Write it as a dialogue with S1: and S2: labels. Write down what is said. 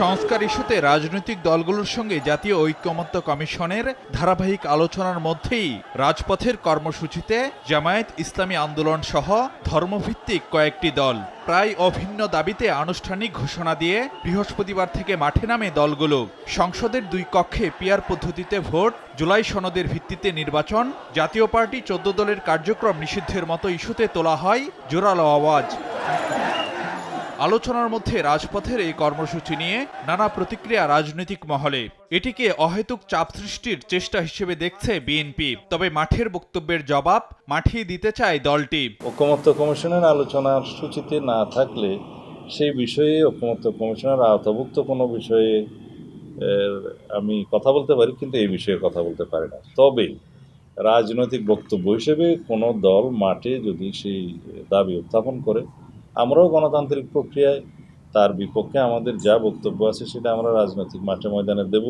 S1: সংস্কার ইস্যুতে রাজনৈতিক দলগুলোর সঙ্গে জাতীয় ঐকমত্য কমিশনের ধারাবাহিক আলোচনার মধ্যেই রাজপথের কর্মসূচিতে জামায়াত ইসলামী আন্দোলন সহ ধর্মভিত্তিক কয়েকটি দল প্রায় অভিন্ন দাবিতে আনুষ্ঠানিক ঘোষণা দিয়ে বৃহস্পতিবার থেকে মাঠে নামে দলগুলো। সংসদের দুই কক্ষে পিআর পদ্ধতিতে ভোট, জুলাই সনদের ভিত্তিতে নির্বাচন, জাতীয় পার্টি 14 দলের কার্যক্রম নিষিদ্ধের মতো ইস্যুতে তোলা হয় জোরালো আওয়াজ। আলোচনার মধ্যে রাজপথের এই কর্মসূচি নিয়ে নানা প্রতিক্রিয়া রাজনৈতিক মহলে। এটিকে অহেতুক চাপ সৃষ্টির চেষ্টা হিসেবে দেখছে বিএনপি। তবে মাঠের বক্তব্যের জবাব মাঠেই দিতে চায় দলটি।
S2: ঐকমত্য কমিশনের আলোচনার সূচিতে না থাকলে সেই বিষয়ে ঐকমত্য কমিশনের আওতাভুক্ত কোনো বিষয়ে আমি কথা বলতে পারি, কিন্তু এই বিষয়ে কথা বলতে পারি না। তবে রাজনৈতিক বক্তব্য হিসেবে কোনো দল মাঠে যদি সেই দাবি উত্থাপন করে, আমরাও গণতান্ত্রিক প্রক্রিয়ায় তার বিপক্ষে আমাদের যা বক্তব্য আছে সেটা আমরা রাজনৈতিক মাঠে ময়দানে দেব।